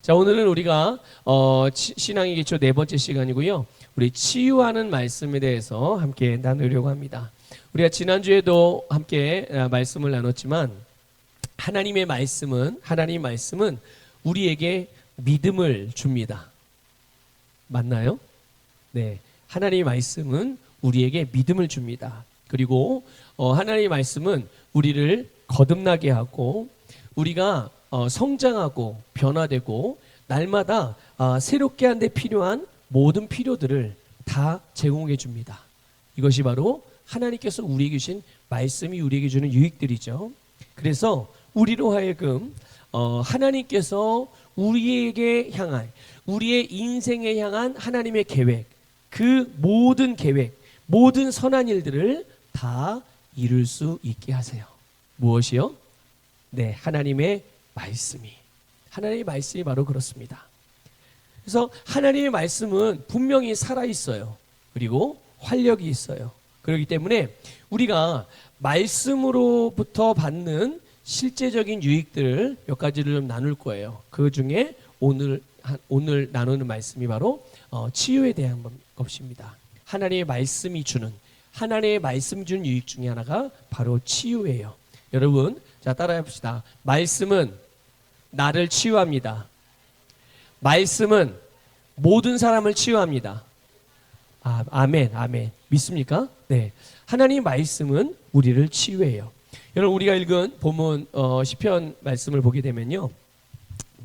자, 오늘은 우리가 신앙의 기초 네 번째 시간이고요. 우리 치유하는 말씀에 대해서 함께 나누려고 합니다. 우리가 지난주에도 함께 말씀을 나눴지만 하나님 말씀은 우리에게 믿음을 줍니다. 맞나요? 네. 하나님의 말씀은 우리에게 믿음을 줍니다. 그리고 하나님의 말씀은 우리를 거듭나게 하고 우리가 성장하고 변화되고 날마다 새롭게 하는 데 필요한 모든 필요들을 다 제공해 줍니다. 이것이 바로 하나님께서 우리에게 주신 말씀이 우리에게 주는 유익들이죠. 그래서 우리로 하여금 하나님께서 우리에게 향한 우리의 인생에 향한 하나님의 계획, 그 모든 계획, 모든 선한 일들을 다 이룰 수 있게 하세요. 무엇이요? 네, 하나님의 말씀이. 하나님의 말씀이 바로 그렇습니다. 그래서 하나님의 말씀은 분명히 살아있어요. 그리고 활력이 있어요. 그렇기 때문에 우리가 말씀으로부터 받는 실제적인 유익들을 몇 가지를 좀 나눌 거예요. 그 중에 오늘 나누는 말씀이 바로 치유에 대한 것입니다. 하나님의 말씀이 주는, 하나님의 말씀 주는 유익 중에 하나가 바로 치유예요. 여러분, 자, 따라해 봅시다. 말씀은 나를 치유합니다. 말씀은 모든 사람을 치유합니다. 아멘. 믿습니까? 네. 하나님의 말씀은 우리를 치유해요. 여러분, 우리가 읽은 본문 시편 말씀을 보게 되면요,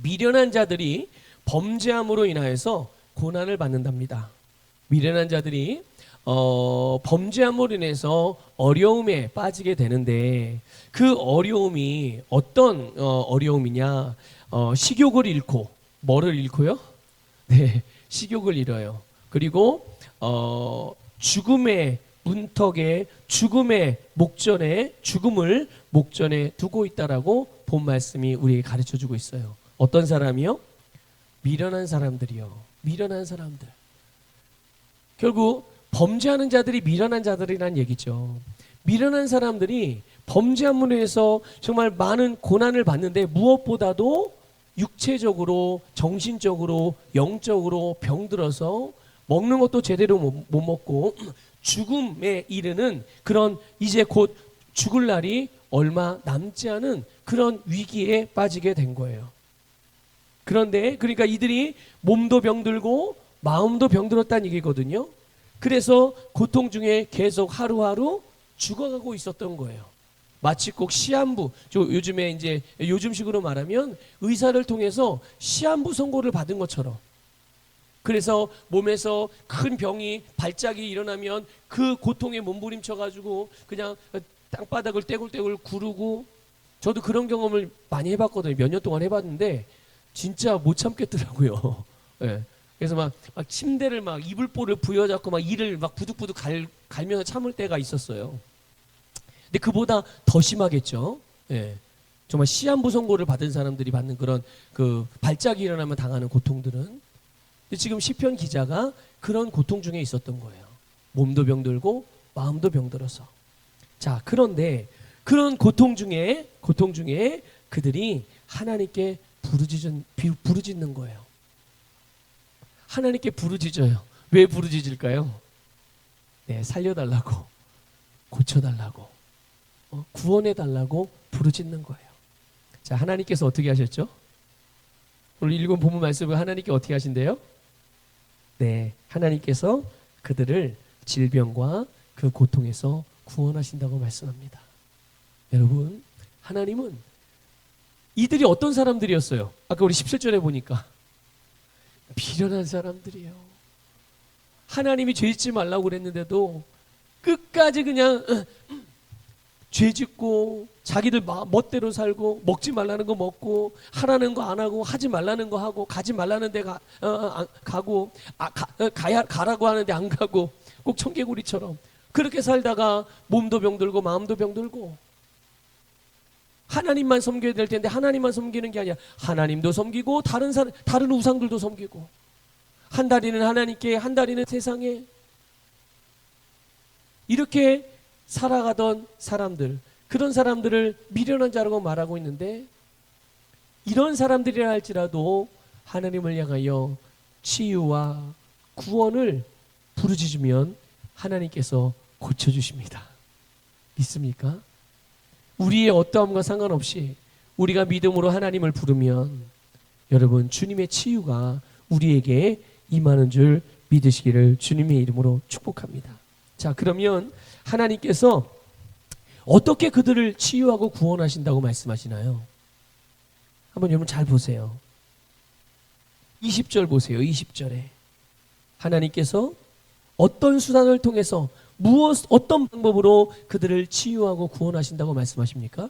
미련한 자들이 범죄함으로 인하여서 고난을 받는답니다. 미련한 자들이 범죄함으로 인해서 어려움에 빠지게 되는데 그 어려움이 어떤 어려움이냐? 식욕을 잃고, 뭐를 잃고요? 네, 식욕을 잃어요. 그리고 죽음의 문턱에, 죽음의 목전에, 죽음을 목전에 두고 있다라고 본 말씀이 우리에게 가르쳐주고 있어요. 어떤 사람이요? 미련한 사람들이요. 미련한 사람들. 결국 범죄하는 자들이 미련한 자들이란 얘기죠. 미련한 사람들이 범죄함으로 해서 정말 많은 고난을 받는데 무엇보다도 육체적으로, 정신적으로, 영적으로 병들어서 먹는 것도 제대로 못 먹고 죽음에 이르는 그런, 이제 곧 죽을 날이 얼마 남지 않은 그런 위기에 빠지게 된 거예요. 그런데 그러니까 이들이 몸도 병들고 마음도 병들었다는 얘기거든요. 그래서 고통 중에 계속 하루하루 죽어가고 있었던 거예요. 마치 꼭 시한부, 요즘에 이제 요즘식으로 말하면 의사를 통해서 시한부 선고를 받은 것처럼. 그래서 몸에서 큰 병이, 발작이 일어나면 그 고통에 몸부림쳐가지고 그냥 땅바닥을 떼굴떼굴 구르고, 저도 그런 경험을 많이 해봤거든요. 몇 년 동안 해봤는데 진짜 못 참겠더라고요. 네. 그래서 막 침대를 막 이불보를 부여잡고 막 이를 막 부득부득 갈면서 참을 때가 있었어요. 근데 그보다 더 심하겠죠. 예. 정말 시한부 선고를 받은 사람들이 받는 그런 그 발작이 일어나면 당하는 고통들은. 근데 지금 시편 기자가 그런 고통 중에 있었던 거예요. 몸도 병들고 마음도 병들어서. 자, 그런데 그런 고통 중에 그들이 하나님께 부르짖는 거예요. 하나님께 부르짖어요. 왜 부르짖을까요? 네, 살려달라고, 고쳐달라고, 구원해달라고 부르짖는 거예요. 자, 하나님께서 어떻게 하셨죠? 오늘 읽은 본문 말씀을 하나님께 어떻게 하신대요? 네, 하나님께서 그들을 질병과 그 고통에서 구원하신다고 말씀합니다. 여러분, 하나님은 이들이 어떤 사람들이었어요? 아까 우리 17절에 보니까 미련한 사람들이에요. 하나님이 죄 짓지 말라고 그랬는데도 끝까지 그냥 죄짓고 자기들 멋대로 살고, 먹지 말라는 거 먹고, 하라는 거 안 하고, 하지 말라는 거 하고, 가지 말라는 데 가고, 가라고 하는데 안 가고, 꼭 청개구리처럼 그렇게 살다가 몸도 병들고 마음도 병들고. 하나님만 섬겨야 될 텐데 하나님만 섬기는 게 아니라 하나님도 섬기고 다른 우상들도 섬기고, 한 다리는 하나님께, 한 다리는 세상에, 이렇게 살아가던 사람들, 그런 사람들을 미련한 자라고 말하고 있는데, 이런 사람들이라 할지라도 하나님을 향하여 치유와 구원을 부르짖으면 하나님께서 고쳐주십니다. 믿습니까? 우리의 어떠함과 상관없이 우리가 믿음으로 하나님을 부르면 여러분 주님의 치유가 우리에게 임하는 줄 믿으시기를 주님의 이름으로 축복합니다. 자, 그러면 하나님께서 어떻게 그들을 치유하고 구원하신다고 말씀하시나요? 한번 여러분 잘 보세요. 20절 보세요. 20절에 하나님께서 어떤 수단을 통해서 어떤 방법으로 그들을 치유하고 구원하신다고 말씀하십니까?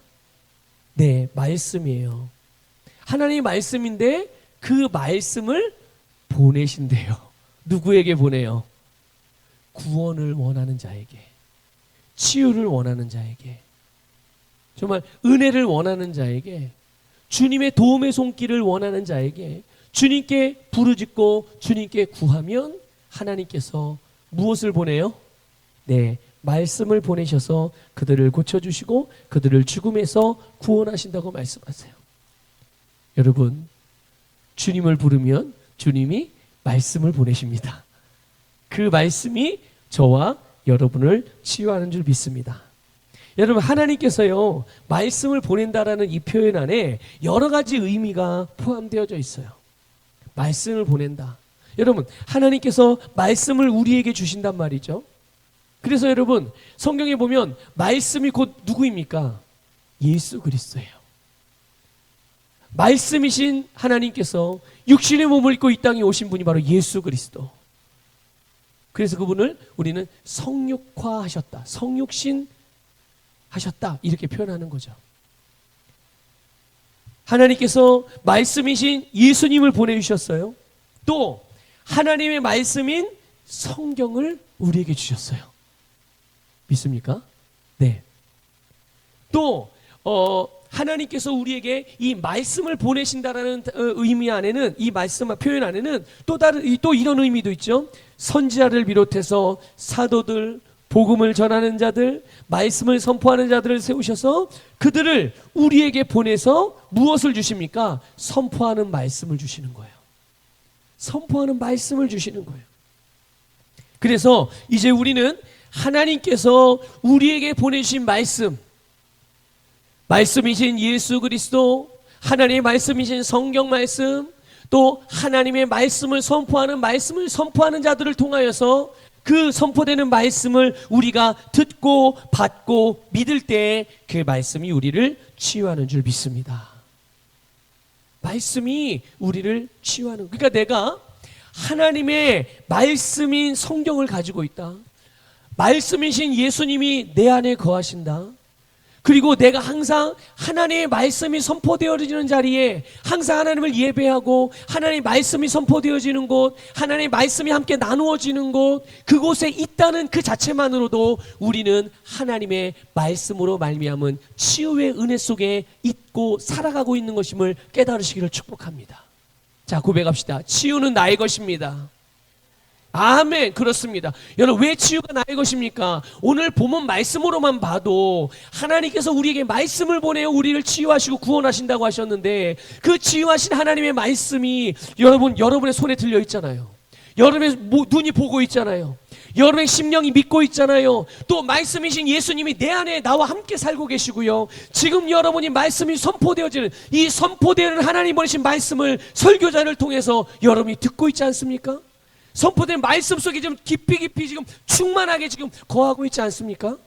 네, 말씀이에요. 하나님의 말씀인데 그 말씀을 보내신대요. 누구에게 보내요? 구원을 원하는 자에게, 치유를 원하는 자에게, 정말 은혜를 원하는 자에게, 주님의 도움의 손길을 원하는 자에게 주님께 부르짖고 주님께 구하면 하나님께서 무엇을 보내요? 네, 말씀을 보내셔서 그들을 고쳐주시고 그들을 죽음에서 구원하신다고 말씀하세요. 여러분, 주님을 부르면 주님이 말씀을 보내십니다. 그 말씀이 저와 여러분을 치유하는 줄 믿습니다. 여러분, 하나님께서요 말씀을 보낸다라는 이 표현 안에 여러 가지 의미가 포함되어져 있어요. 말씀을 보낸다. 여러분, 하나님께서 말씀을 우리에게 주신단 말이죠. 그래서 여러분, 성경에 보면 말씀이 곧 누구입니까? 예수 그리스도예요. 말씀이신 하나님께서 육신의 몸을 입고 이 땅에 오신 분이 바로 예수 그리스도. 그래서 그분을 우리는 성육화하셨다, 성육신 하셨다, 이렇게 표현하는 거죠. 하나님께서 말씀이신 예수님을 보내주셨어요. 또 하나님의 말씀인 성경을 우리에게 주셨어요. 믿습니까? 네. 또 하나님께서 우리에게 이 말씀을 보내신다라는 의미 안에는, 이 말씀 표현 안에는 또 이런 의미도 있죠. 선지자를 비롯해서 사도들, 복음을 전하는 자들, 말씀을 선포하는 자들을 세우셔서 그들을 우리에게 보내서 무엇을 주십니까? 선포하는 말씀을 주시는 거예요. 선포하는 말씀을 주시는 거예요. 그래서 이제 우리는 하나님께서 우리에게 보내주신 말씀이신 예수 그리스도, 하나님의 말씀이신 성경 말씀, 또 하나님의 말씀을 선포하는 자들을 통하여서 그 선포되는 말씀을 우리가 듣고 받고 믿을 때 그 말씀이 우리를 치유하는 줄 믿습니다. 말씀이 우리를 치유하는, 그러니까 내가 하나님의 말씀인 성경을 가지고 있다. 말씀이신 예수님이 내 안에 거하신다. 그리고 내가 항상 하나님의 말씀이 선포되어지는 자리에 항상 하나님을 예배하고 하나님의 말씀이 선포되어지는 곳, 하나님의 말씀이 함께 나누어지는 곳, 그곳에 있다는 그 자체만으로도 우리는 하나님의 말씀으로 말미암은 치유의 은혜 속에 있고 살아가고 있는 것임을 깨달으시기를 축복합니다. 자, 고백합시다. 치유는 나의 것입니다. 아멘. 그렇습니다. 여러분, 왜 치유가 나의 것입니까? 오늘 본문 말씀으로만 봐도 하나님께서 우리에게 말씀을 보내어 우리를 치유하시고 구원하신다고 하셨는데, 그 치유하신 하나님의 말씀이 여러분의 손에 들려 있잖아요. 여러분의 눈이 보고 있잖아요. 여러분의 심령이 믿고 있잖아요. 또 말씀이신 예수님이 내 안에 나와 함께 살고 계시고요. 지금 여러분이 말씀이 선포되어지는, 이 선포되는 하나님 보내신 말씀을 설교자를 통해서 여러분이 듣고 있지 않습니까? 선포된 말씀 속에 좀 깊이 지금 충만하게 지금 거하고 있지 않습니까?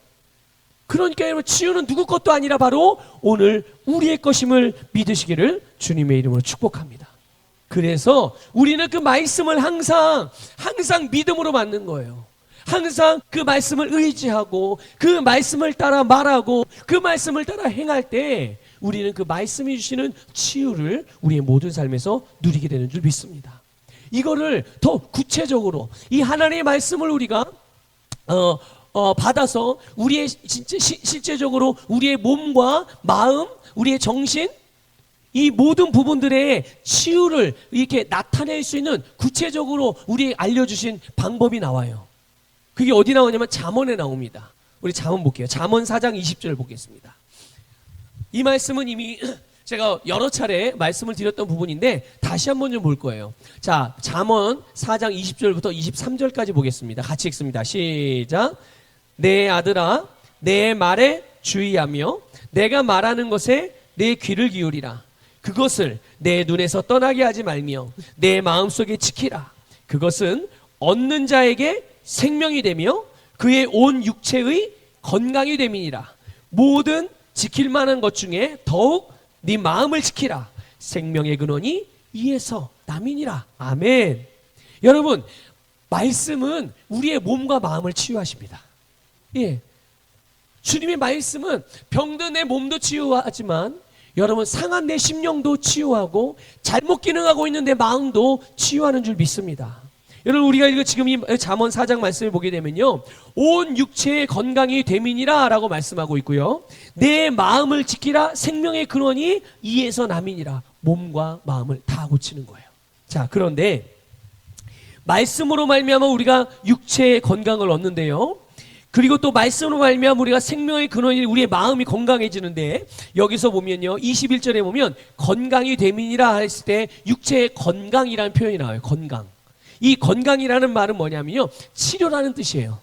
그러니까 여러분, 치유는 누구 것도 아니라 바로 오늘 우리의 것임을 믿으시기를 주님의 이름으로 축복합니다. 그래서 우리는 그 말씀을 항상 믿음으로 받는 거예요. 항상 그 말씀을 의지하고 그 말씀을 따라 말하고 그 말씀을 따라 행할 때 우리는 그 말씀이 주시는 치유를 우리의 모든 삶에서 누리게 되는 줄 믿습니다. 이거를 더 구체적으로 이 하나님의 말씀을 우리가 받아서 우리의 진짜 실제적으로 우리의 몸과 마음, 우리의 정신, 이 모든 부분들의 치유를 이렇게 나타낼 수 있는 구체적으로 우리에게 알려주신 방법이 나와요. 그게 어디 나오냐면 잠언에 나옵니다. 우리 잠언 볼게요. 잠언 4장 20절 보겠습니다. 이 말씀은 이미 제가 여러 차례 말씀을 드렸던 부분인데 다시 한번 좀 볼 거예요. 자, 잠언 4장 20절부터 23절까지 보겠습니다. 같이 읽습니다. 시작. 내 아들아, 내 말에 주의하며 내가 말하는 것에 내 귀를 기울이라. 그것을 내 눈에서 떠나게 하지 말며 내 마음속에 지키라. 그것은 얻는 자에게 생명이 되며 그의 온 육체의 건강이 됨이니라. 모든 지킬 만한 것 중에 더욱 네 마음을 지키라. 생명의 근원이 이에서 남이니라. 아멘. 여러분, 말씀은 우리의 몸과 마음을 치유하십니다. 예. 주님의 말씀은 병든 내 몸도 치유하지만 여러분 상한 내 심령도 치유하고 잘못 기능하고 있는 내 마음도 치유하는 줄 믿습니다. 여러분 우리가 지금 이 잠언 4장 말씀을 보게 되면요, 온 육체의 건강이 됨이니라 라고 말씀하고 있고요, 내 마음을 지키라. 생명의 근원이 이에서 남이니라. 몸과 마음을 다 고치는 거예요. 자, 그런데 말씀으로 말미암아 우리가 육체의 건강을 얻는데요, 그리고 또 말씀으로 말미암아 우리가 생명의 근원이 우리의 마음이 건강해지는데, 여기서 보면요 21절에 보면 건강이 됨이니라 했을 때 육체의 건강이라는 표현이 나와요. 건강. 이 건강이라는 말은 뭐냐면요, 치료라는 뜻이에요.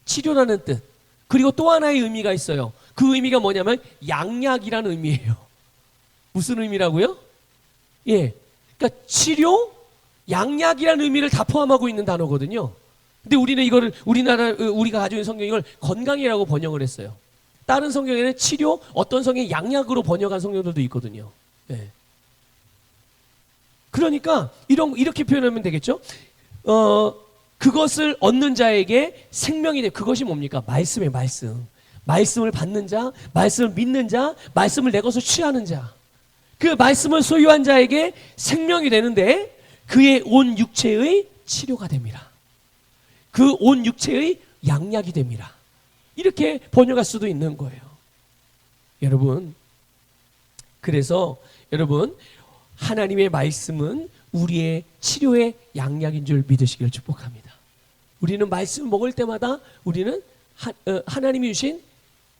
치료라는 뜻. 그리고 또 하나의 의미가 있어요. 그 의미가 뭐냐면 양약이라는 의미예요. 무슨 의미라고요? 예, 그러니까 치료, 양약이라는 의미를 다 포함하고 있는 단어거든요. 근데 우리는 이거를 우리가 가지고 있는 성경이 이걸 건강이라고 번역을 했어요. 다른 성경에는 치료, 어떤 성경이 양약으로 번역한 성경들도 있거든요. 예. 그러니까 이렇게 표현하면 되겠죠. 그것을 얻는 자에게 생명이 돼. 그것이 뭡니까? 말씀의 말씀. 말씀을 받는 자, 말씀을 믿는 자, 말씀을 내 것을 취하는 자. 그 말씀을 소유한 자에게 생명이 되는데 그의 온 육체의 치료가 됩니다. 그 온 육체의 양약이 됩니다. 이렇게 번역할 수도 있는 거예요. 여러분, 그래서 여러분, 하나님의 말씀은 우리의 치료의 양약인 줄 믿으시기를 축복합니다. 우리는 말씀을 먹을 때마다 우리는 하나님이 주신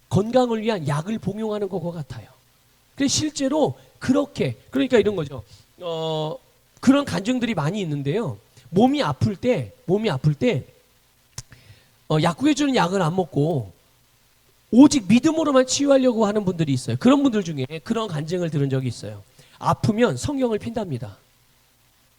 건강을 위한 약을 복용하는 것과 같아요. 그래서 실제로 그러니까 이런 거죠. 그런 간증들이 많이 있는데요. 몸이 아플 때 약국에 주는 약을 안 먹고 오직 믿음으로만 치유하려고 하는 분들이 있어요. 그런 분들 중에 그런 간증을 들은 적이 있어요. 아프면 성경을 핀답니다.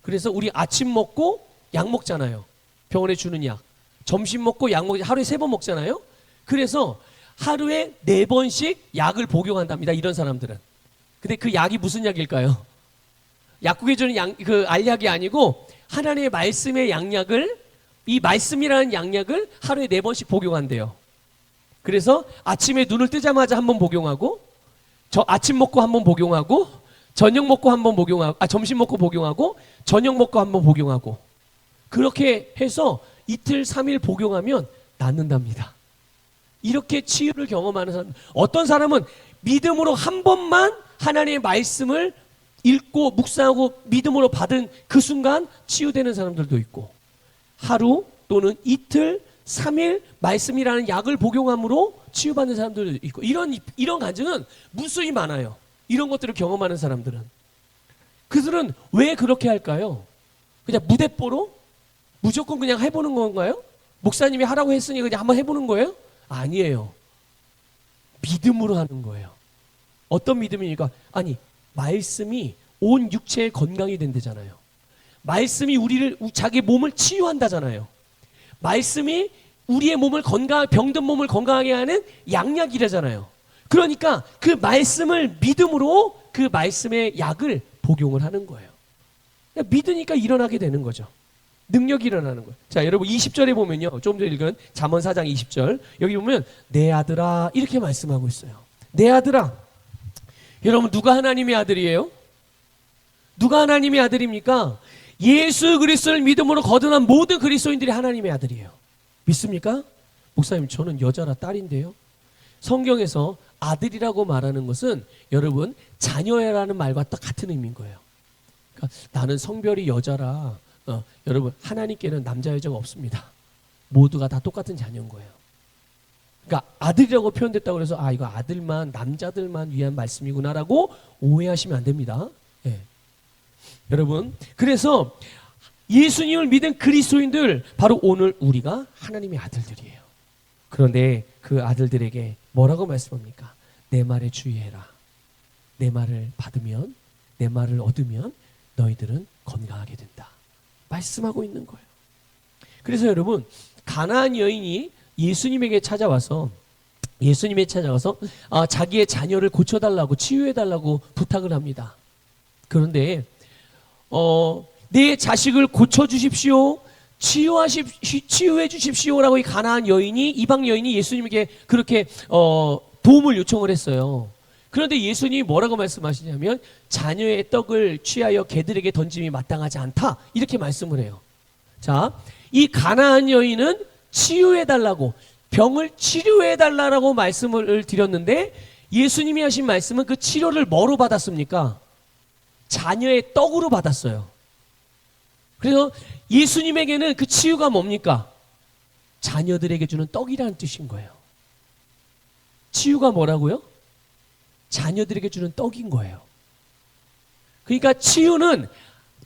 그래서 우리 아침 먹고 약 먹잖아요. 병원에 주는 약. 점심 먹고 약 하루에 3번 먹잖아요. 그래서 하루에 4번씩 약을 복용한답니다. 이런 사람들은. 근데 그 약이 무슨 약일까요? 약국에 주는 그 알약이 아니고 하나님의 말씀의 양약을, 이 말씀이라는 양약을 하루에 4번씩 복용한대요. 그래서 아침에 눈을 뜨자마자 한번 복용하고, 아침 먹고 한번 복용하고, 저녁 먹고 한번 복용하고, 점심 먹고 복용하고, 저녁 먹고 한번 복용하고, 그렇게 해서 이틀 3일 복용하면 낫는답니다. 이렇게 치유를 경험하는 사람, 어떤 사람은 믿음으로 한 번만 하나님의 말씀을 읽고 묵상하고 믿음으로 받은 그 순간 치유되는 사람들도 있고, 하루 또는 이틀 3일 말씀이라는 약을 복용함으로 치유받는 사람들도 있고, 이런 간증은 무수히 많아요. 이런 것들을 경험하는 사람들은. 그들은 왜 그렇게 할까요? 그냥 무대뽀로? 무조건 그냥 해보는 건가요? 목사님이 하라고 했으니 그냥 한번 해보는 거예요? 아니에요. 믿음으로 하는 거예요. 어떤 믿음이니까? 아니, 말씀이 온 육체의 건강이 된다잖아요. 말씀이 자기 몸을 치유한다잖아요. 말씀이 우리의 몸을 병든 몸을 건강하게 하는 양약이라잖아요. 그러니까 그 말씀을 믿음으로 그 말씀의 약을 복용을 하는 거예요. 믿으니까 일어나게 되는 거죠. 능력이 일어나는 거예요. 자, 여러분 20절에 보면요, 조금 전에 읽은 잠언 4장 20절, 여기 보면 내 아들아 이렇게 말씀하고 있어요. 내 아들아. 여러분, 누가 하나님의 아들이에요? 누가 하나님의 아들입니까? 예수 그리스도를 믿음으로 거듭난 모든 그리스도인들이 하나님의 아들이에요. 믿습니까? 목사님, 저는 여자라 딸인데요. 성경에서 아들이라고 말하는 것은 여러분 자녀라는 말과 딱 같은 의미인 거예요. 그러니까 나는 성별이 여자라, 여러분 하나님께는 남자 여자가 없습니다. 모두가 다 똑같은 자녀인 거예요. 그러니까 아들이라고 표현됐다고 그래서 아 이거 아들만 남자들만 위한 말씀이구나라고 오해하시면 안 됩니다. 예. 여러분 그래서 예수님을 믿은 그리스도인들 바로 오늘 우리가 하나님의 아들들이에요. 그런데 그 아들들에게 뭐라고 말씀합니까? 내 말에 주의해라. 내 말을 받으면 내 말을 얻으면 너희들은 건강하게 된다. 말씀하고 있는 거예요. 그래서 여러분 가나안 여인이 예수님에게 찾아와서 자기의 자녀를 고쳐달라고 치유해달라고 부탁을 합니다. 그런데 내 자식을 고쳐주십시오. 치유해 주십시오라고 이 가나안 여인이 이방 여인이 예수님에게 그렇게 도움을 요청을 했어요. 그런데 예수님이 뭐라고 말씀하시냐면 자녀의 떡을 취하여 개들에게 던짐이 마땅하지 않다 이렇게 말씀을 해요. 자, 이 가나안 여인은 치유해달라고 병을 치료해달라고 말씀을 드렸는데 예수님이 하신 말씀은 그 치료를 뭐로 받았습니까? 자녀의 떡으로 받았어요. 그래서 예수님에게는 그 치유가 뭡니까? 자녀들에게 주는 떡이라는 뜻인 거예요. 치유가 뭐라고요? 자녀들에게 주는 떡인 거예요. 그러니까 치유는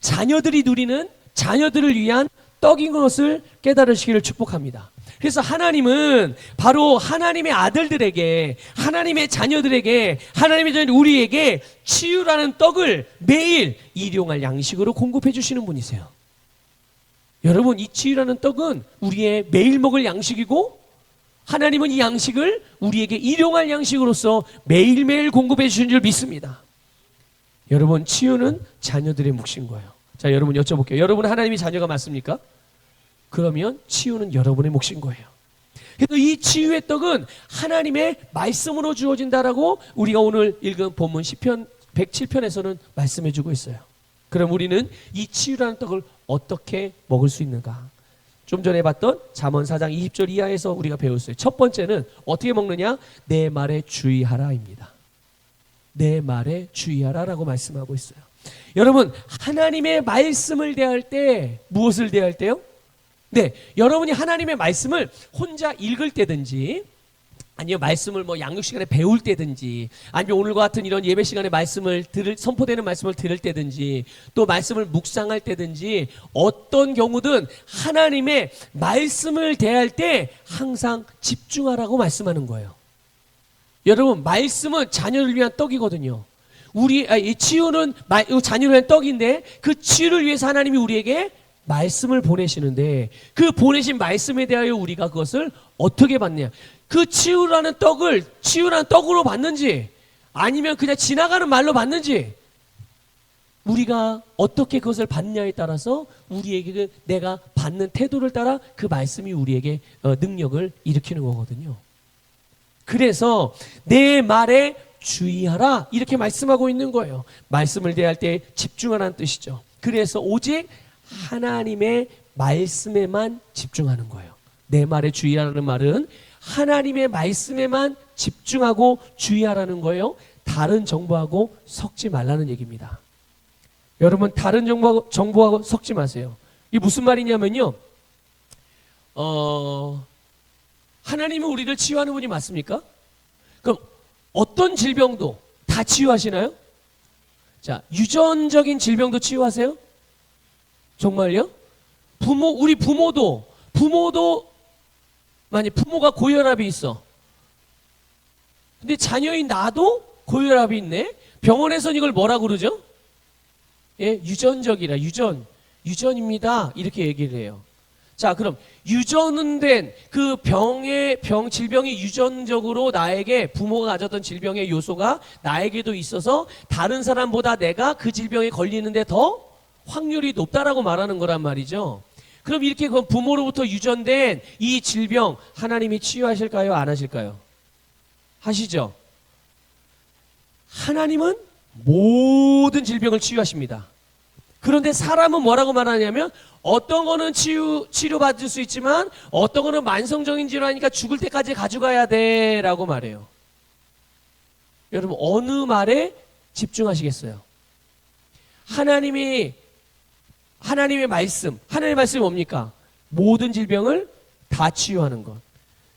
자녀들이 누리는 자녀들을 위한 떡인 것을 깨달으시기를 축복합니다. 그래서 하나님은 바로 하나님의 아들들에게 하나님의 자녀들에게 하나님의 우리에게 치유라는 떡을 매일 일용할 양식으로 공급해 주시는 분이세요. 여러분 이 치유라는 떡은 우리의 매일 먹을 양식이고 하나님은 이 양식을 우리에게 일용할 양식으로서 매일매일 공급해 주신 줄 믿습니다. 여러분 치유는 자녀들의 몫인 거예요. 자 여러분 여쭤볼게요. 여러분 하나님이 자녀가 맞습니까? 그러면 치유는 여러분의 몫인 거예요. 그래서 이 치유의 떡은 하나님의 말씀으로 주어진다라고 우리가 오늘 읽은 본문 시편 107편에서는 말씀해 주고 있어요. 그럼 우리는 이 치유라는 떡을 어떻게 먹을 수 있는가? 좀 전에 봤던 잠언 4장 20절 이하에서 우리가 배웠어요. 첫 번째는 어떻게 먹느냐? 내 말에 주의하라입니다. 내 말에 주의하라라고 말씀하고 있어요. 여러분 하나님의 말씀을 대할 때 무엇을 대할 때요? 네, 여러분이 하나님의 말씀을 혼자 읽을 때든지 아니면 말씀을 뭐 양육 시간에 배울 때든지 아니면 오늘과 같은 이런 예배 시간에 말씀을 선포되는 말씀을 들을 때든지 또 말씀을 묵상할 때든지 어떤 경우든 하나님의 말씀을 대할 때 항상 집중하라고 말씀하는 거예요. 여러분 말씀은 자녀를 위한 떡이거든요. 이 치유는 자녀를 위한 떡인데 그 치유를 위해서 하나님이 우리에게 말씀을 보내시는데 그 보내신 말씀에 대하여 우리가 그것을 어떻게 받느냐? 그 치유라는 떡으로 받는지 아니면 그냥 지나가는 말로 받는지 우리가 어떻게 그것을 받느냐에 따라서 우리에게 내가 받는 태도를 따라 그 말씀이 우리에게 능력을 일으키는 거거든요. 그래서 내 말에 주의하라 이렇게 말씀하고 있는 거예요. 말씀을 대할 때 집중하라는 뜻이죠. 그래서 오직 하나님의 말씀에만 집중하는 거예요. 내 말에 주의하라는 말은 하나님의 말씀에만 집중하고 주의하라는 거예요. 다른 정보하고 섞지 말라는 얘기입니다. 여러분 다른 정보하고 섞지 마세요. 이게 무슨 말이냐면요. 하나님은 우리를 치유하는 분이 맞습니까? 그럼 어떤 질병도 다 치유하시나요? 자, 유전적인 질병도 치유하세요? 정말요? 우리 부모도 만약 부모가 고혈압이 있어. 근데 자녀인 나도 고혈압이 있네. 병원에서는 이걸 뭐라 그러죠? 예, 유전적이라 유전입니다. 이렇게 얘기를 해요. 자, 그럼 유전된 그 질병이 유전적으로 나에게 부모가 가졌던 질병의 요소가 나에게도 있어서 다른 사람보다 내가 그 질병에 걸리는데 더 확률이 높다라고 말하는 거란 말이죠. 그럼 이렇게 그 부모로부터 유전된 이 질병 하나님이 치유하실까요? 안 하실까요? 하시죠. 하나님은 모든 질병을 치유하십니다. 그런데 사람은 뭐라고 말하냐면 어떤 거는 치료받을 수 있지만 어떤 거는 만성적인 질환이니까 죽을 때까지 가져가야 돼 라고 말해요. 여러분 어느 말에 집중하시겠어요? 하나님의 말씀이 뭡니까? 모든 질병을 다 치유하는 것.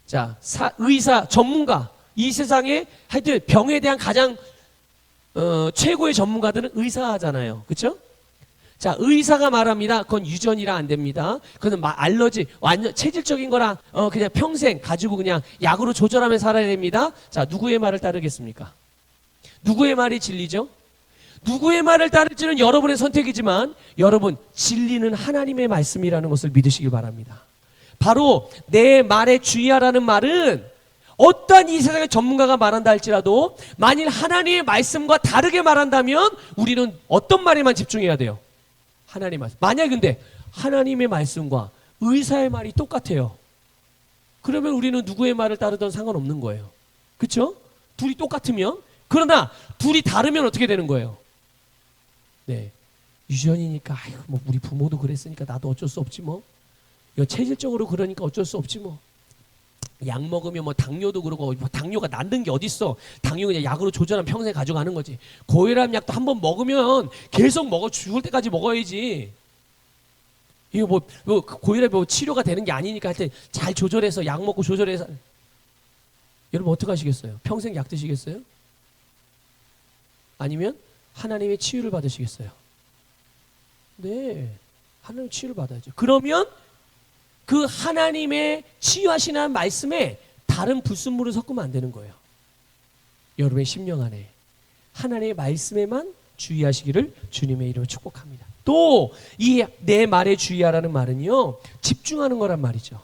자, 의사, 전문가. 이 세상에 하여튼 병에 대한 가장 최고의 전문가들은 의사잖아요. 그렇죠? 자, 의사가 말합니다. 그건 유전이라 안 됩니다. 그건 알러지, 완전 체질적인 거라 그냥 평생 가지고 그냥 약으로 조절하면 살아야 됩니다. 자, 누구의 말을 따르겠습니까? 누구의 말이 진리죠? 누구의 말을 따를지는 여러분의 선택이지만 여러분, 진리는 하나님의 말씀이라는 것을 믿으시길 바랍니다. 바로 내 말에 주의하라는 말은 어떠한 이 세상의 전문가가 말한다 할지라도 만일 하나님의 말씀과 다르게 말한다면 우리는 어떤 말에만 집중해야 돼요? 하나님의 말씀. 만약 근데 하나님의 말씀과 의사의 말이 똑같아요. 그러면 우리는 누구의 말을 따르든 상관없는 거예요. 그렇죠? 둘이 똑같으면. 그러나 둘이 다르면 어떻게 되는 거예요? 네, 유전이니까 아이고 뭐 우리 부모도 그랬으니까 나도 어쩔 수 없지 뭐. 이거 체질적으로 그러니까 어쩔 수 없지 뭐. 약 먹으면 뭐 당뇨도 그러고 뭐 당뇨가 낫는 게 어딨어. 당뇨 그냥 약으로 조절하면 평생 가져가는 거지. 고혈압 약도 한번 먹으면 계속 먹어 죽을 때까지 먹어야지. 이거 뭐 고혈압 뭐 치료가 되는 게 아니니까 하여튼 잘 조절해서 약 먹고 조절해서. 여러분 어떻게 하시겠어요? 평생 약 드시겠어요? 아니면 하나님의 치유를 받으시겠어요? 네, 하나님의 치유를 받아야죠. 그러면 그 하나님의 치유하시는 말씀에 다른 불순물을 섞으면 안 되는 거예요. 여러분의 심령 안에 하나님의 말씀에만 주의하시기를 주님의 이름으로 축복합니다. 또 이 내 말에 주의하라는 말은요, 집중하는 거란 말이죠.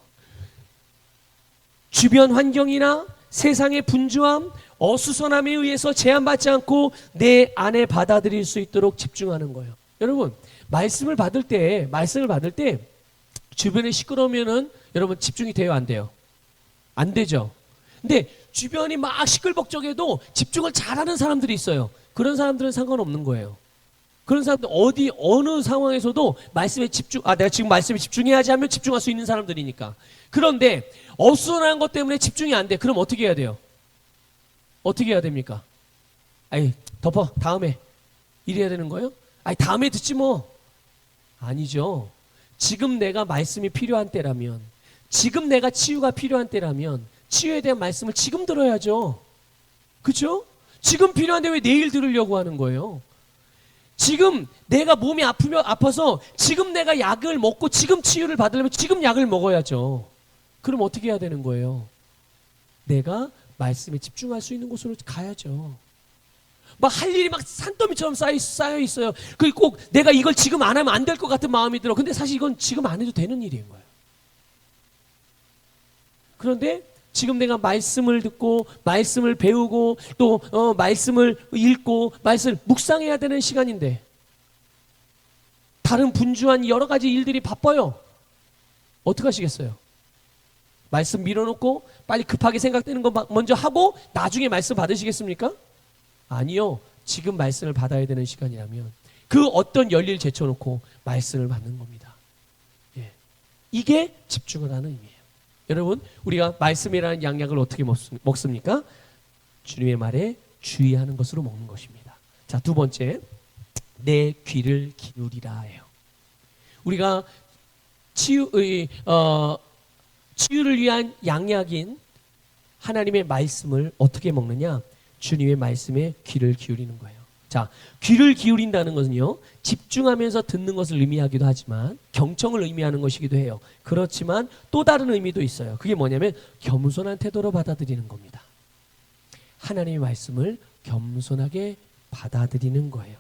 주변 환경이나 세상의 분주함, 어수선함에 의해서 제한받지 않고 내 안에 받아들일 수 있도록 집중하는 거예요. 여러분, 말씀을 받을 때 주변에 시끄러우면은 여러분 집중이 돼요, 안 돼요? 안 되죠. 근데 주변이 막 시끌벅적해도 집중을 잘하는 사람들이 있어요. 그런 사람들은 상관없는 거예요. 그런 사람들 어느 상황에서도 말씀에 내가 지금 말씀에 집중해야지 하면 집중할 수 있는 사람들이니까. 그런데 어수선한 것 때문에 집중이 안 돼. 그럼 어떻게 해야 돼요? 어떻게 해야 됩니까? 아이, 덮어. 다음에. 이래야 되는 거예요? 아이, 다음에 듣지 뭐. 아니죠. 지금 내가 말씀이 필요한 때라면, 지금 내가 치유가 필요한 때라면 치유에 대한 말씀을 지금 들어야죠. 그렇죠? 지금 필요한데 왜 내일 들으려고 하는 거예요? 지금 내가 몸이 아파서 지금 내가 약을 먹고 지금 치유를 받으려면 지금 약을 먹어야죠. 그럼 어떻게 해야 되는 거예요? 내가 말씀에 집중할 수 있는 곳으로 가야죠. 막 할 일이 막 산더미처럼 쌓여 있어요. 그리고 꼭 내가 이걸 지금 안 하면 안 될 것 같은 마음이 들어. 근데 사실 이건 지금 안 해도 되는 일인 거예요. 그런데 지금 내가 말씀을 듣고 말씀을 배우고 또 말씀을 읽고 말씀을 묵상해야 되는 시간인데 다른 분주한 여러 가지 일들이 바빠요. 어떻게 하시겠어요? 말씀 밀어놓고 빨리 급하게 생각되는 거 먼저 하고 나중에 말씀 받으시겠습니까? 아니요. 지금 말씀을 받아야 되는 시간이라면 그 어떤 열리를 제쳐놓고 말씀을 받는 겁니다. 예. 이게 집중을 하는 의미예요. 여러분, 우리가 말씀이라는 양약을 어떻게 먹습니까? 주님의 말에 주의하는 것으로 먹는 것입니다. 자, 두 번째, 내 귀를 기울이라 해요. 우리가 치유를 위한 양약인 하나님의 말씀을 어떻게 먹느냐? 주님의 말씀에 귀를 기울이는 거예요. 자, 귀를 기울인다는 것은요, 집중하면서 듣는 것을 의미하기도 하지만 경청을 의미하는 것이기도 해요. 그렇지만 또 다른 의미도 있어요. 그게 뭐냐면 겸손한 태도로 받아들이는 겁니다. 하나님의 말씀을 겸손하게 받아들이는 거예요.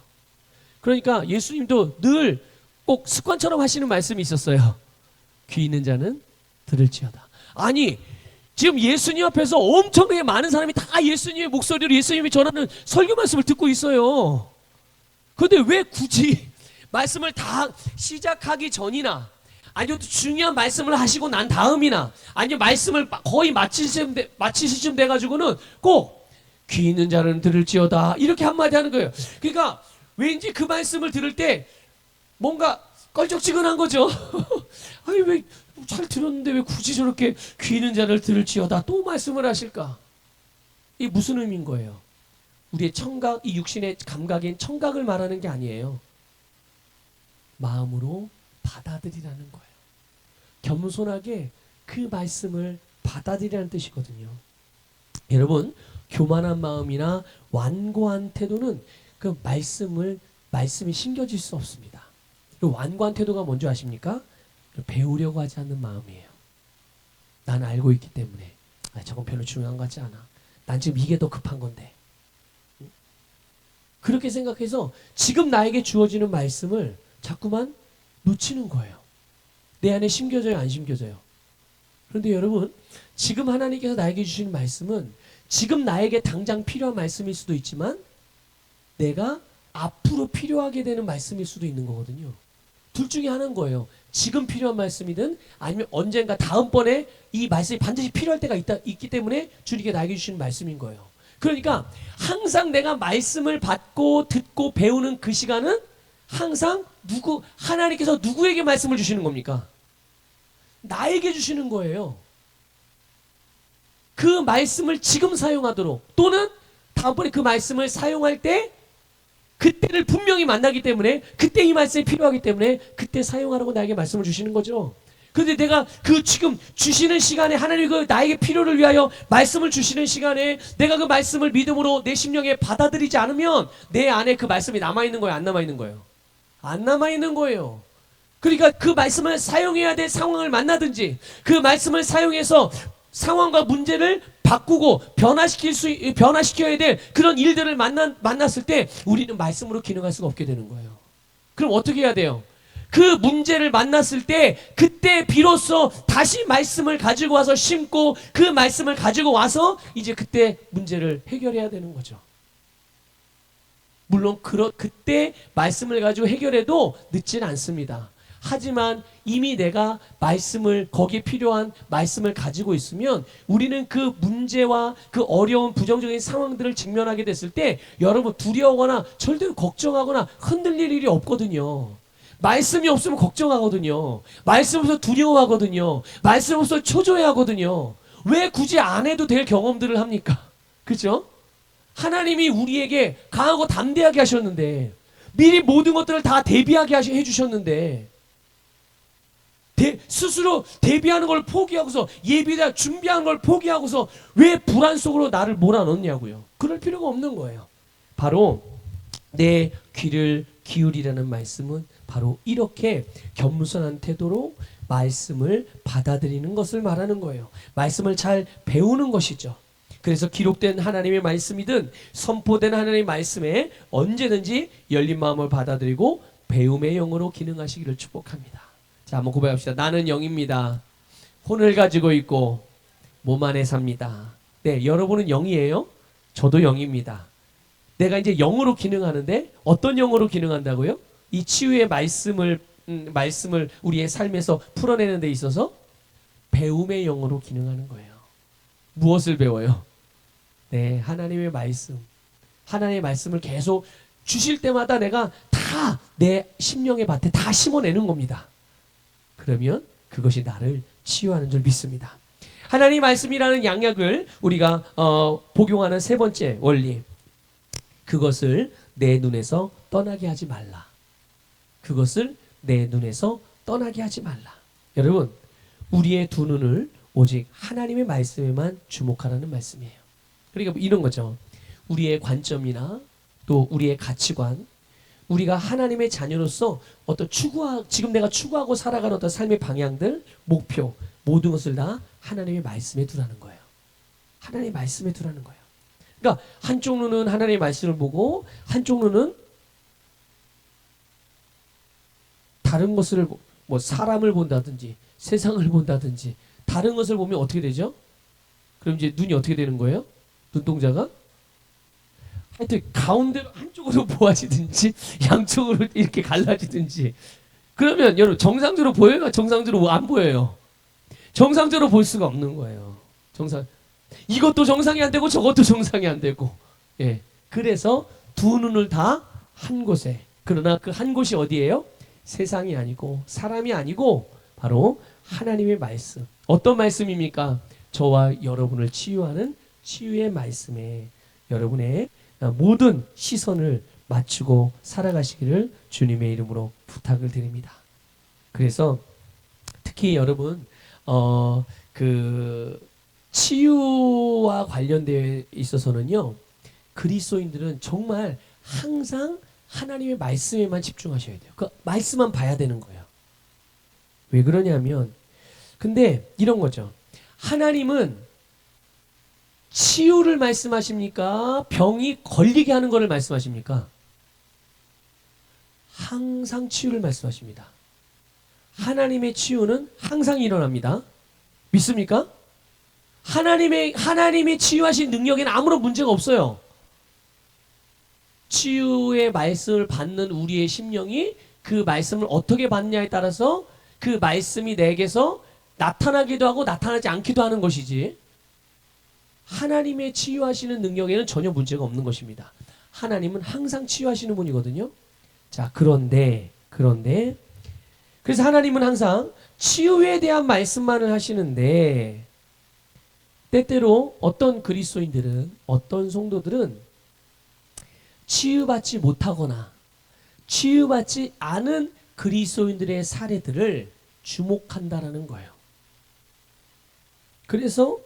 그러니까 예수님도 늘 꼭 습관처럼 하시는 말씀이 있었어요. 귀 있는 자는 들을지어다. 아니, 지금 예수님 앞에서 엄청나게 많은 사람이 다 예수님의 목소리로 예수님이 전하는 설교 말씀을 듣고 있어요. 그런데 왜 굳이 말씀을 다 시작하기 전이나 아니면 중요한 말씀을 하시고 난 다음이나 아니면 말씀을 거의 마치실 쯤 돼가지고는 꼭 귀 있는 자는 들을지어다 이렇게 한마디 하는 거예요. 그러니까 왠지 그 말씀을 들을 때 뭔가 껄쩍지근한 거죠. 아니 왜 잘 들었는데 왜 굳이 저렇게 귀 있는 자를 들을지어다 또 말씀을 하실까? 이게 무슨 의미인 거예요? 우리의 청각, 이 육신의 감각인 청각을 말하는 게 아니에요. 마음으로 받아들이라는 거예요. 겸손하게 그 말씀을 받아들이라는 뜻이거든요. 여러분, 교만한 마음이나 완고한 태도는 그 말씀이 심겨질 수 없습니다. 완고한 태도가 뭔지 아십니까? 배우려고 하지 않는 마음이에요. 난 알고 있기 때문에 저건 별로 중요한 것 같지 않아. 난 지금 이게 더 급한 건데. 그렇게 생각해서 지금 나에게 주어지는 말씀을 자꾸만 놓치는 거예요. 내 안에 심겨져요, 안 심겨져요? 그런데 여러분, 지금 하나님께서 나에게 주시는 말씀은 지금 나에게 당장 필요한 말씀일 수도 있지만 내가 앞으로 필요하게 되는 말씀일 수도 있는 거거든요. 둘 중에 하나인 거예요. 지금 필요한 말씀이든 아니면 언젠가 다음번에 이 말씀이 반드시 필요할 때가 있기 때문에 주님께 나에게 주시는 말씀인 거예요. 그러니까 항상 내가 말씀을 받고 듣고 배우는 그 시간은 항상 하나님께서 누구에게 말씀을 주시는 겁니까? 나에게 주시는 거예요. 그 말씀을 지금 사용하도록, 또는 다음번에 그 말씀을 사용할 때 그때를 분명히 만나기 때문에, 그때 이 말씀이 필요하기 때문에 그때 사용하라고 나에게 말씀을 주시는 거죠. 그런데 내가 그 지금 주시는 시간에, 하나님이 그 나에게 필요를 위하여 말씀을 주시는 시간에 내가 그 말씀을 믿음으로 내 심령에 받아들이지 않으면 내 안에 그 말씀이 남아있는 거예요, 안 남아있는 거예요? 안 남아있는 거예요. 그러니까 그 말씀을 사용해야 될 상황을 만나든지, 그 말씀을 사용해서 상황과 문제를 바꾸고 변화시켜야 될 그런 일들을 만났을 때 우리는 말씀으로 기능할 수가 없게 되는 거예요. 그럼 어떻게 해야 돼요? 그 문제를 만났을 때 그때 비로소 다시 말씀을 가지고 와서 심고, 그 말씀을 가지고 와서 이제 그때 문제를 해결해야 되는 거죠. 물론 그때 말씀을 가지고 해결해도 늦지는 않습니다. 하지만 이미 내가 거기에 필요한 말씀을 가지고 있으면 우리는 그 문제와 그 어려운 부정적인 상황들을 직면하게 됐을 때 여러분, 두려워하거나 절대로 걱정하거나 흔들릴 일이 없거든요. 말씀이 없으면 걱정하거든요. 말씀 없어서 두려워하거든요. 말씀 없어서 초조해하거든요. 왜 굳이 안 해도 될 경험들을 합니까? 그렇죠? 하나님이 우리에게 강하고 담대하게 하셨는데, 미리 모든 것들을 다 대비하게 해주셨는데, 스스로 대비하는 걸 포기하고서, 예비다 준비하는 걸 포기하고서 왜 불안 속으로 나를 몰아넣냐고요. 그럴 필요가 없는 거예요. 바로 내 귀를 기울이라는 말씀은 바로 이렇게 겸손한 태도로 말씀을 받아들이는 것을 말하는 거예요. 말씀을 잘 배우는 것이죠. 그래서 기록된 하나님의 말씀이든 선포된 하나님의 말씀에 언제든지 열린 마음을 받아들이고 배움의 영으로 기능하시기를 축복합니다. 자, 한번 고백합시다. 나는 영입니다. 혼을 가지고 있고 몸 안에 삽니다. 네, 여러분은 영이에요. 저도 영입니다. 내가 이제 영으로 기능하는데 어떤 영으로 기능한다고요? 이 치유의 말씀을 우리의 삶에서 풀어내는 데 있어서 배움의 영으로 기능하는 거예요. 무엇을 배워요? 네, 하나님의 말씀. 하나님의 말씀을 계속 주실 때마다 내가 다 내 심령의 밭에 다 심어내는 겁니다. 그러면 그것이 나를 치유하는 줄 믿습니다. 하나님의 말씀이라는 양약을 우리가 복용하는 세 번째 원리, 그것을 내 눈에서 떠나게 하지 말라. 그것을 내 눈에서 떠나게 하지 말라. 여러분, 우리의 두 눈을 오직 하나님의 말씀에만 주목하라는 말씀이에요. 그러니까 이런 거죠. 우리의 관점이나 또 우리의 가치관, 우리가 하나님의 자녀로서 지금 내가 추구하고 살아가는 어떤 삶의 방향들, 목표, 모든 것을 다 하나님의 말씀에 두라는 거예요. 하나님의 말씀에 두라는 거예요. 그러니까 한쪽 눈은 하나님의 말씀을 보고 한쪽 눈은 다른 것을, 뭐 사람을 본다든지 세상을 본다든지 다른 것을 보면 어떻게 되죠? 그럼 이제 눈이 어떻게 되는 거예요? 눈동자가 하여튼 가운데로 한쪽으로 모아지든지 양쪽으로 이렇게 갈라지든지, 그러면 여러분 정상적으로 보여요? 정상적으로 안 보여요? 정상적으로 볼 수가 없는 거예요. 이것도 정상이 안 되고 저것도 정상이 안 되고. 예. 그래서 두 눈을 다 한 곳에, 그러나 그 한 곳이 어디예요? 세상이 아니고 사람이 아니고 바로 하나님의 말씀. 어떤 말씀입니까? 저와 여러분을 치유하는 치유의 말씀에 여러분의 모든 시선을 맞추고 살아가시기를 주님의 이름으로 부탁을 드립니다. 그래서 특히 여러분 치유와 관련되어 있어서는요, 그리스도인들은 정말 항상 하나님의 말씀에만 집중하셔야 돼요. 그 말씀만 봐야 되는 거예요. 왜 그러냐면, 근데 이런 거죠. 하나님은 치유를 말씀하십니까? 병이 걸리게 하는 것을 말씀하십니까? 항상 치유를 말씀하십니다. 하나님의 치유는 항상 일어납니다. 믿습니까? 하나님이 치유하신 능력에는 아무런 문제가 없어요. 치유의 말씀을 받는 우리의 심령이 그 말씀을 어떻게 받느냐에 따라서 그 말씀이 내게서 나타나기도 하고 나타나지 않기도 하는 것이지, 하나님의 치유하시는 능력에는 전혀 문제가 없는 것입니다. 하나님은 항상 치유하시는 분이거든요. 자, 그런데 그래서 하나님은 항상 치유에 대한 말씀만을 하시는데, 때때로 어떤 그리스도인들은, 어떤 성도들은 치유받지 못하거나 치유받지 않은 그리스도인들의 사례들을 주목한다라는 거예요. 그래서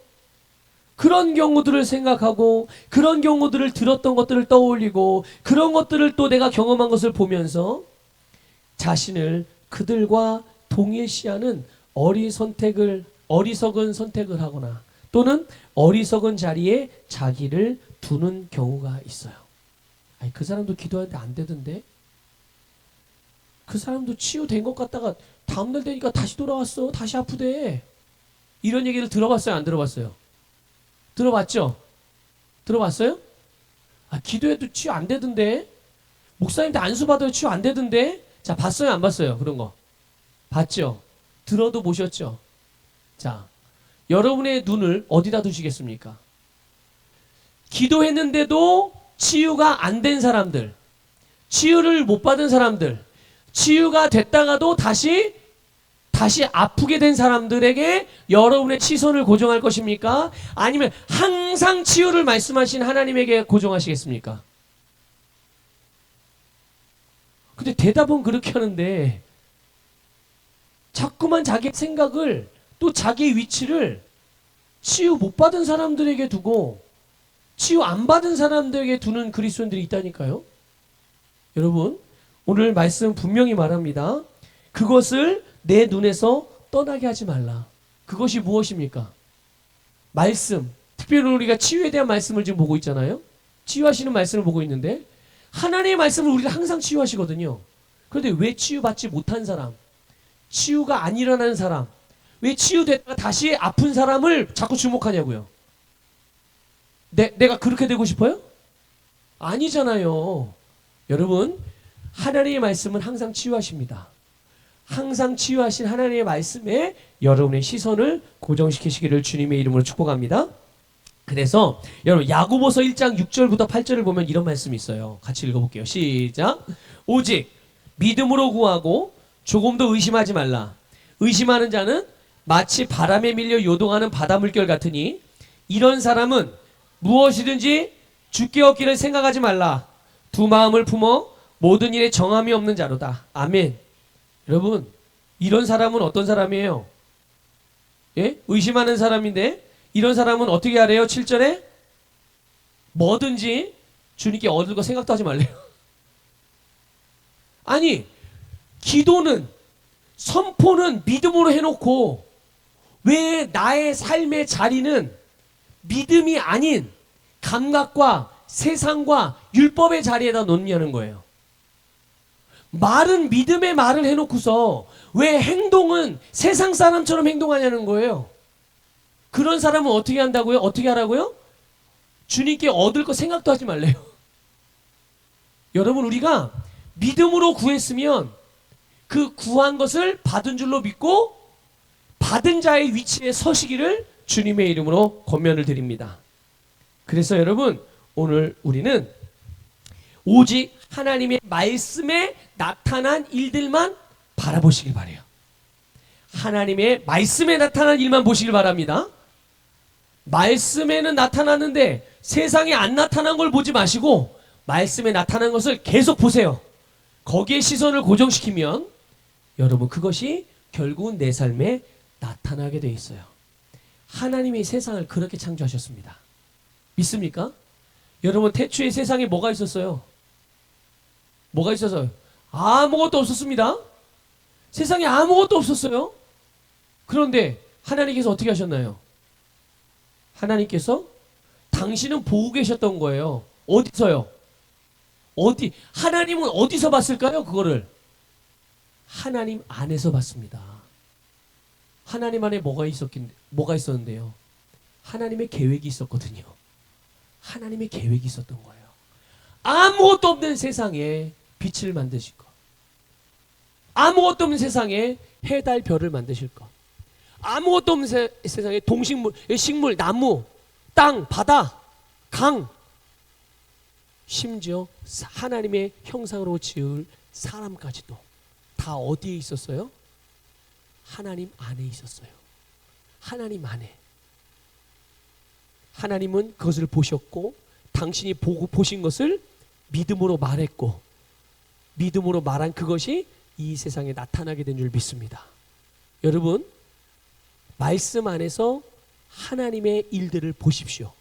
그런 경우들을 생각하고 그런 경우들을 들었던 것들을 떠올리고 그런 것들을 또 내가 경험한 것을 보면서 자신을 그들과 동일시하는 어리석은 선택을 하거나 또는 어리석은 자리에 자기를 두는 경우가 있어요. 아니, 그 사람도 기도하는데 안 되던데? 그 사람도 치유된 것 같다가 다음날 되니까 다시 돌아왔어. 다시 아프대. 이런 얘기를 들어봤어요? 안 들어봤어요? 들어봤죠? 들어봤어요? 아, 기도해도 치유 안 되던데? 목사님한테 안수 받아도 치유 안 되던데? 자, 봤어요? 안 봤어요? 그런 거. 봤죠? 들어도 보셨죠? 자, 여러분의 눈을 어디다 두시겠습니까? 기도했는데도 치유가 안 된 사람들, 치유를 못 받은 사람들, 치유가 됐다가도 다시 아프게 된 사람들에게 여러분의 시선을 고정할 것입니까? 아니면 항상 치유를 말씀하신 하나님에게 고정하시겠습니까? 근데 대답은 그렇게 하는데 자꾸만 자기 생각을, 또 자기 위치를 치유 못 받은 사람들에게 두고 치유 안 받은 사람들에게 두는 그리스도인들이 있다니까요. 여러분, 오늘 말씀 분명히 말합니다. 그것을 내 눈에서 떠나게 하지 말라. 그것이 무엇입니까? 말씀. 특별히 우리가 치유에 대한 말씀을 지금 보고 있잖아요. 치유하시는 말씀을 보고 있는데 하나님의 말씀을 우리가 항상 치유하시거든요. 그런데 왜 치유받지 못한 사람, 치유가 안 일어나는 사람, 왜 치유됐다가 다시 아픈 사람을 자꾸 주목하냐고요. 내가 그렇게 되고 싶어요? 아니잖아요. 여러분, 하나님의 말씀은 항상 치유하십니다. 항상 치유하신 하나님의 말씀에 여러분의 시선을 고정시키시기를 주님의 이름으로 축복합니다. 그래서 여러분, 야고보서 1장 6절부터 8절을 보면 이런 말씀이 있어요. 같이 읽어볼게요. 시작. 오직 믿음으로 구하고 조금도 의심하지 말라. 의심하는 자는 마치 바람에 밀려 요동하는 바다 물결 같으니 이런 사람은 무엇이든지 주께 얻기를 생각하지 말라. 두 마음을 품어 모든 일에 정함이 없는 자로다. 아멘. 여러분, 이런 사람은 어떤 사람이에요? 예? 의심하는 사람인데 이런 사람은 어떻게 하래요? 7절에 뭐든지 주님께 얻을 거 생각도 하지 말래요. 아니, 기도는, 선포는 믿음으로 해놓고 왜 나의 삶의 자리는 믿음이 아닌 감각과 세상과 율법의 자리에다 놓냐는 거예요. 말은 믿음의 말을 해놓고서 왜 행동은 세상 사람처럼 행동하냐는 거예요. 그런 사람은 어떻게 한다고요? 어떻게 하라고요? 주님께 얻을 거 생각도 하지 말래요. 여러분, 우리가 믿음으로 구했으면 그 구한 것을 받은 줄로 믿고 받은 자의 위치에 서시기를 주님의 이름으로 권면을 드립니다. 그래서 여러분, 오늘 우리는 오직 하나님의 말씀에 나타난 일들만 바라보시길 바래요. 하나님의 말씀에 나타난 일만 보시길 바랍니다. 말씀에는 나타났는데 세상에 안 나타난 걸 보지 마시고 말씀에 나타난 것을 계속 보세요. 거기에 시선을 고정시키면 여러분, 그것이 결국은 내 삶에 나타나게 돼 있어요. 하나님이 세상을 그렇게 창조하셨습니다. 믿습니까? 여러분, 태초에 세상에 뭐가 있었어요? 뭐가 있어서요? 아무것도 없었습니다. 세상에 아무것도 없었어요. 그런데 하나님께서 어떻게 하셨나요? 하나님께서 당신은 보고 계셨던 거예요. 어디서요? 하나님은 어디서 봤을까요? 그거를 하나님 안에서 봤습니다. 하나님 안에 뭐가 있었는데요? 하나님의 계획이 있었거든요. 하나님의 계획이 있었던 거예요. 아무것도 없는 세상에 빛을 만드실 것, 아무것도 없는 세상에 해, 달, 별을 만드실 것, 아무것도 없는 세상에 동식물, 식물, 나무, 땅, 바다, 강, 심지어 하나님의 형상으로 지을 사람까지도 다 어디에 있었어요? 하나님 안에 있었어요. 하나님 안에. 하나님은 그것을 보셨고 당신이 보신 것을 믿음으로 말했고 믿음으로 말한 그것이 이 세상에 나타나게 된 줄 믿습니다. 여러분, 말씀 안에서 하나님의 일들을 보십시오.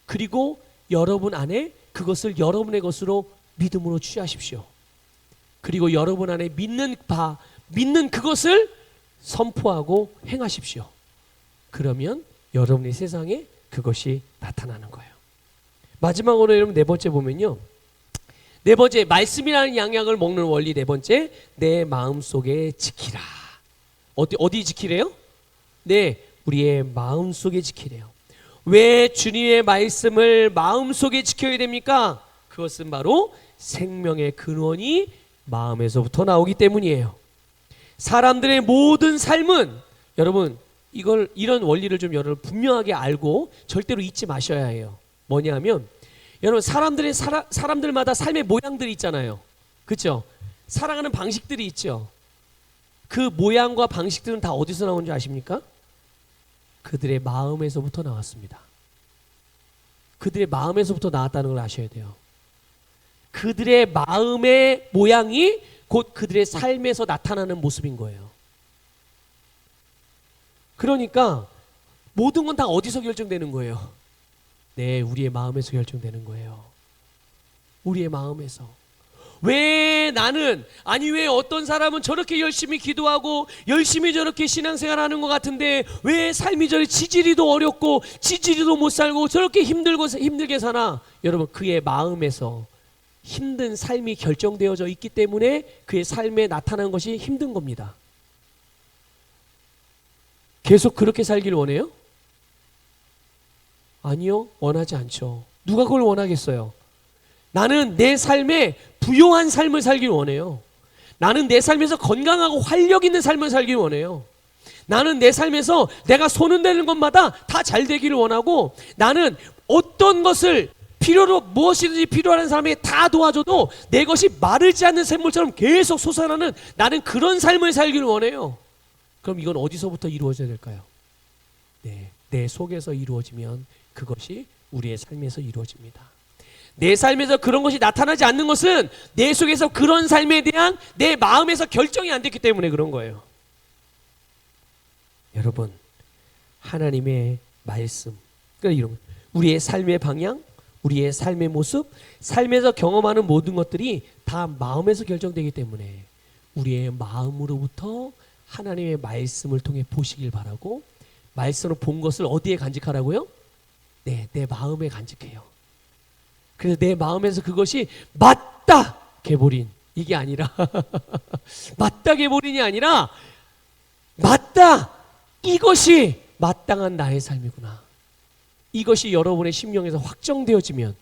그리고 여러분 안에 그것을 여러분의 것으로 믿음으로 취하십시오. 그리고 여러분 안에 믿는 그것을 선포하고 행하십시오. 그러면 여러분의 세상에 그것이 나타나는 거예요. 마지막으로 여러분 네 번째 보면요. 네 번째, 말씀이라는 양약을 먹는 원리 네 번째, 내 마음속에 지키라. 어디 지키래요? 네, 우리의 마음속에 지키래요. 왜 주님의 말씀을 마음속에 지켜야 됩니까? 그것은 바로 생명의 근원이 마음에서부터 나오기 때문이에요. 사람들의 모든 삶은, 여러분 이런 원리를 좀 여러분 분명하게 알고 절대로 잊지 마셔야 해요. 뭐냐면 여러분, 사람들마다 삶의 모양들이 있잖아요. 그렇죠? 살아가는 방식들이 있죠. 그 모양과 방식들은 다 어디서 나오는지 아십니까? 그들의 마음에서부터 나왔습니다. 그들의 마음에서부터 나왔다는 걸 아셔야 돼요. 그들의 마음의 모양이 곧 그들의 삶에서 나타나는 모습인 거예요. 그러니까 모든 건 다 어디서 결정되는 거예요? 네, 우리의 마음에서 결정되는 거예요. 우리의 마음에서. 왜 어떤 사람은 저렇게 열심히 기도하고 열심히 저렇게 신앙생활하는 것 같은데 왜 삶이 저리 지지리도 어렵고 지지리도 못 살고 저렇게 힘들게 사나? 여러분, 그의 마음에서 힘든 삶이 결정되어져 있기 때문에 그의 삶에 나타나는 것이 힘든 겁니다. 계속 그렇게 살길 원해요? 아니요, 원하지 않죠. 누가 그걸 원하겠어요? 나는 내 삶에 부요한 삶을 살길 원해요. 나는 내 삶에서 건강하고 활력 있는 삶을 살길 원해요. 나는 내 삶에서 내가 손은 대는 것마다 다 잘 되기를 원하고, 나는 어떤 것을 무엇이든지 필요한 사람에게 다 도와줘도 내 것이 마르지 않는 샘물처럼 계속 솟아나는, 나는 그런 삶을 살기를 원해요. 그럼 이건 어디서부터 이루어져야 될까요? 네, 내 속에서 이루어지면 그것이 우리의 삶에서 이루어집니다. 내 삶에서 그런 것이 나타나지 않는 것은 내 속에서 그런 삶에 대한 내 마음에서 결정이 안 됐기 때문에 그런 거예요. 여러분, 하나님의 말씀, 그러니까 이런 우리의 삶의 방향, 우리의 삶의 모습, 삶에서 경험하는 모든 것들이 다 마음에서 결정되기 때문에 우리의 마음으로부터 하나님의 말씀을 통해 보시길 바라고, 말씀으로 본 것을 어디에 간직하라고요? 네, 내 마음에 간직해요. 그래서 내 마음에서 그것이 맞다 개보린, 이게 아니라 맞다 개보린이 아니라 맞다, 이것이 마땅한 나의 삶이구나. 이것이 여러분의 심령에서 확정되어지면,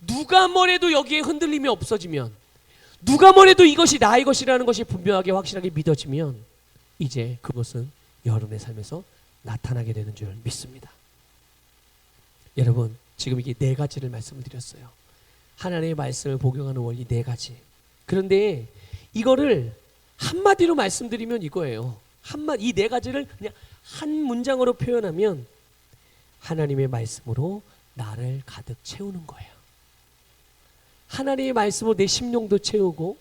누가 뭐래도 여기에 흔들림이 없어지면, 누가 뭐래도 이것이 나의 것이라는 것이 분명하게 확실하게 믿어지면 이제 그것은 여러분의 삶에서 나타나게 되는 줄 믿습니다. 여러분, 지금 이게 네 가지를 말씀을 드렸어요. 하나님의 말씀을 복용하는 원리 네 가지. 그런데 이거를 한마디로 말씀드리면 이거예요. 이 네 가지를 그냥 한 문장으로 표현하면 하나님의 말씀으로 나를 가득 채우는 거예요. 하나님의 말씀으로 내 심령도 채우고,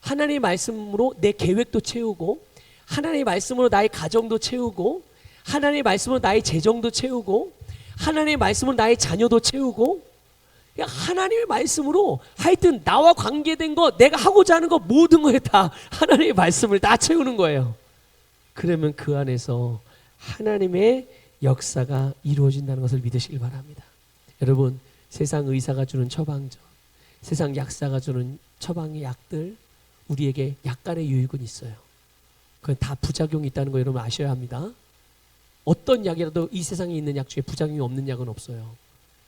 하나님의 말씀으로 내 계획도 채우고, 하나님의 말씀으로 나의 가정도 채우고, 하나님의 말씀으로 나의 재정도 채우고, 하나님의 말씀으로 나의 자녀도 채우고, 하나님의 말씀으로 하여튼 나와 관계된 거, 내가 하고자 하는 거 모든 거에 다 하나님의 말씀을 다 채우는 거예요. 그러면 그 안에서 하나님의 역사가 이루어진다는 것을 믿으시길 바랍니다. 여러분, 세상 의사가 주는 처방전, 세상 약사가 주는 처방의 약들, 우리에게 약간의 유익은 있어요. 그건 다 부작용이 있다는 거 여러분 아셔야 합니다. 어떤 약이라도 이 세상에 있는 약 중에 부작용이 없는 약은 없어요.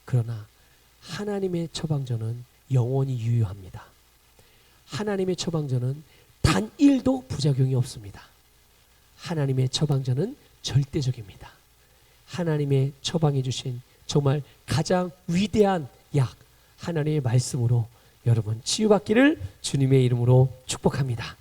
그러나 하나님의 처방전은 영원히 유효합니다. 하나님의 처방전은 단 1도 부작용이 없습니다. 하나님의 처방전은 절대적입니다. 하나님의 처방해 주신 정말 가장 위대한 약, 하나님의 말씀으로 여러분 치유받기를 주님의 이름으로 축복합니다.